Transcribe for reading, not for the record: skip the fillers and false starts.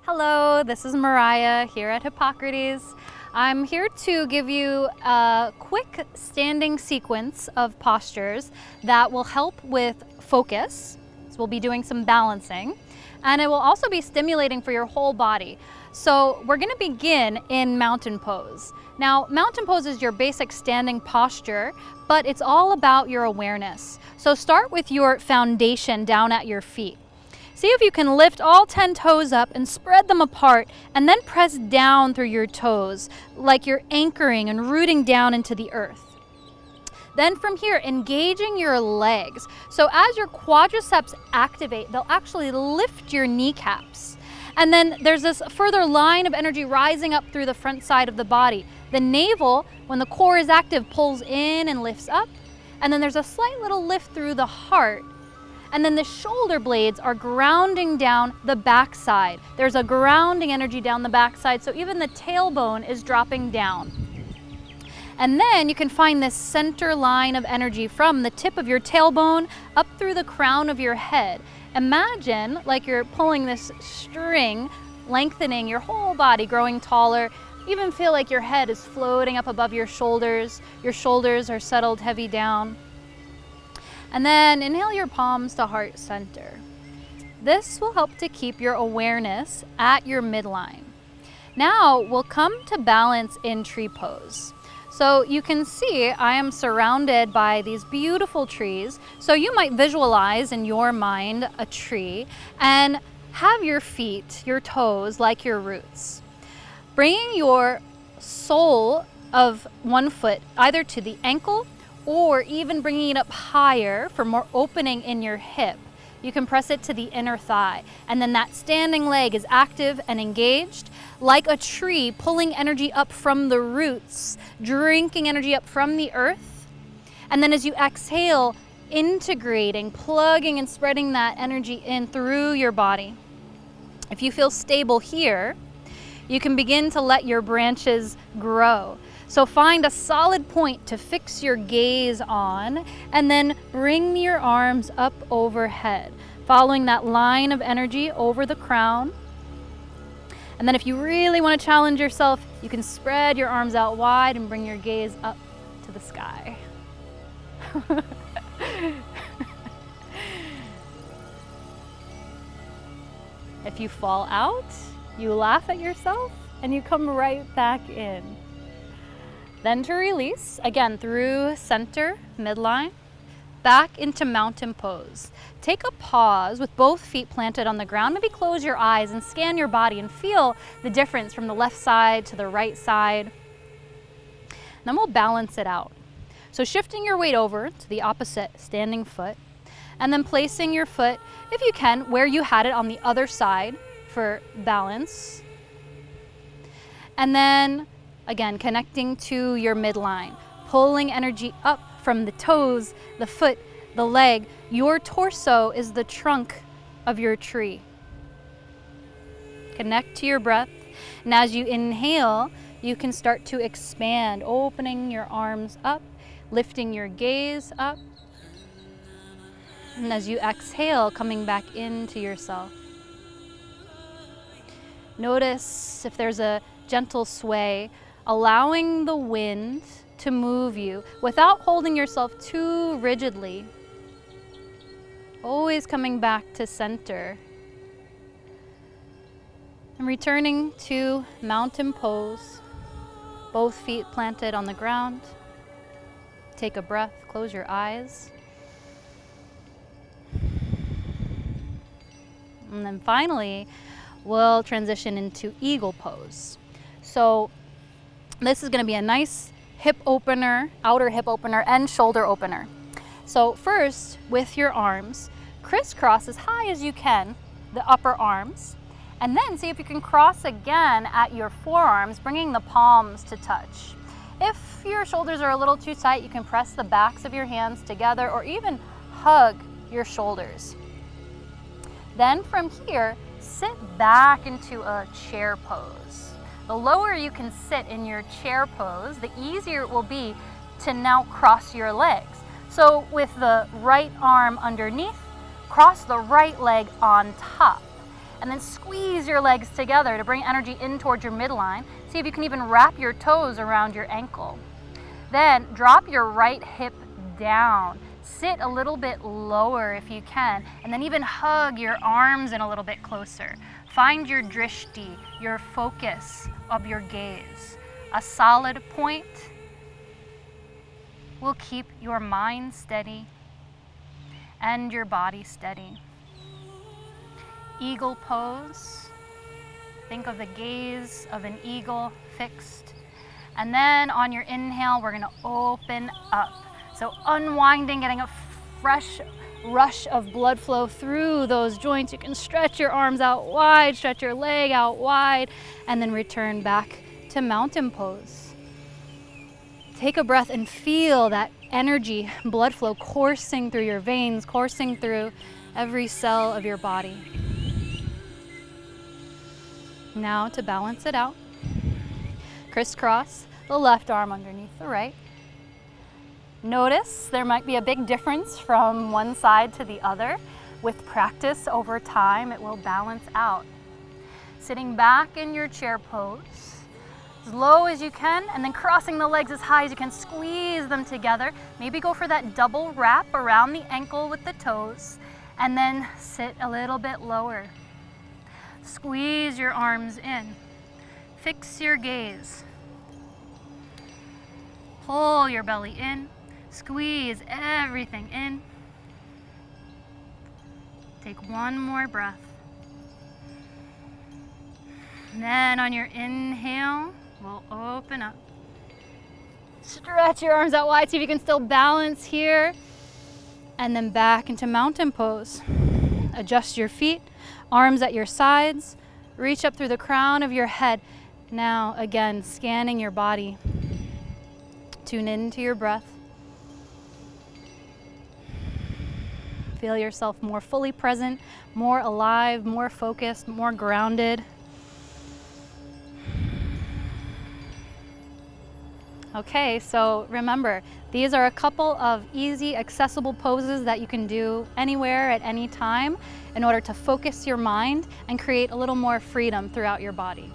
Hello, this is Mariah here at Hippocrates. I'm here to give you a quick standing sequence of postures that will help with focus. So we'll be doing some balancing, and it will also be stimulating for your whole body. So we're going to begin in mountain pose. Now, mountain pose is your basic standing posture, but it's all about your awareness. So start with your foundation down at your feet. See if you can lift all 10 toes up and spread them apart, and then press down through your toes like you're anchoring and rooting down into the earth. Then from here, engaging your legs. So as your quadriceps activate, they'll actually lift your kneecaps. And then there's this further line of energy rising up through the front side of the body. The navel, when the core is active, pulls in and lifts up. And then there's a slight little lift through the heart. And then the shoulder blades are grounding down the backside. There's a grounding energy down the backside, so even the tailbone is dropping down. And then you can find this center line of energy from the tip of your tailbone up through the crown of your head. Imagine like you're pulling this string, lengthening your whole body, growing taller. Even feel like your head is floating up above your shoulders. Your shoulders are settled heavy down. And then inhale your palms to heart center. This will help to keep your awareness at your midline. Now we'll come to balance in tree pose. So you can see I am surrounded by these beautiful trees. So you might visualize in your mind a tree and have your feet, your toes, like your roots. Bringing your sole of one foot either to the ankle or even bringing it up higher for more opening in your hip. You can press it to the inner thigh. And then that standing leg is active and engaged, like a tree pulling energy up from the roots, drinking energy up from the earth. And then as you exhale, integrating, plugging and spreading that energy in through your body. If you feel stable here, you can begin to let your branches grow. So find a solid point to fix your gaze on, and then bring your arms up overhead, following that line of energy over the crown. And then if you really want to challenge yourself, you can spread your arms out wide and bring your gaze up to the sky. If you fall out, you laugh at yourself and you come right back in. Then to release, again through center, midline, back into mountain pose. Take a pause with both feet planted on the ground. Maybe close your eyes and scan your body and feel the difference from the left side to the right side. Then we'll balance it out. So shifting your weight over to the opposite standing foot, and then placing your foot, if you can, where you had it on the other side for balance. And then again, connecting to your midline, pulling energy up from the toes, the foot, the leg. Your torso is the trunk of your tree. Connect to your breath. And as you inhale, you can start to expand, opening your arms up, lifting your gaze up. And as you exhale, coming back into yourself. Notice if there's a gentle sway, allowing the wind to move you without holding yourself too rigidly. Always coming back to center. And returning to mountain pose. Both feet planted on the ground. Take a breath, close your eyes. And then finally, we'll transition into eagle pose. So this is going to be a nice hip opener, outer hip opener, and shoulder opener. So first, with your arms, crisscross as high as you can, the upper arms, and then see if you can cross again at your forearms, bringing the palms to touch. If your shoulders are a little too tight, you can press the backs of your hands together or even hug your shoulders. Then from here, sit back into a chair pose. The lower you can sit in your chair pose, the easier it will be to now cross your legs. So with the right arm underneath, cross the right leg on top. and then squeeze your legs together to bring energy in towards your midline. See if you can even wrap your toes around your ankle. Then drop your right hip down. Sit a little bit lower if you can, and then even hug your arms in a little bit closer. Find your drishti, your focus of your gaze. A solid point will keep your mind steady and your body steady. Eagle pose. Think of the gaze of an eagle fixed. And then on your inhale, we're gonna open up. So unwinding, getting a fresh rush of blood flow through those joints. You can stretch your arms out wide, stretch your leg out wide, and then return back to mountain pose. Take a breath and feel that energy, blood flow coursing through your veins, coursing through every cell of your body. Now to balance it out, crisscross the left arm underneath the right. Notice there might be a big difference from one side to the other. With practice over time, it will balance out. Sitting back in your chair pose, as low as you can, and then crossing the legs as high as you can, squeeze them together. Maybe go for that double wrap around the ankle with the toes, and then sit a little bit lower. Squeeze your arms in. Fix your gaze. Pull your belly in. Squeeze everything in. Take one more breath. And then on your inhale, we'll open up. Stretch your arms out wide, see if you can still balance here. And then back into mountain pose. Adjust your feet, arms at your sides. Reach up through the crown of your head. Now, again, scanning your body. Tune into your breath. Feel yourself more fully present, more alive, more focused, more grounded. Okay, so remember, these are a couple of easy, accessible poses that you can do anywhere at any time in order to focus your mind and create a little more freedom throughout your body.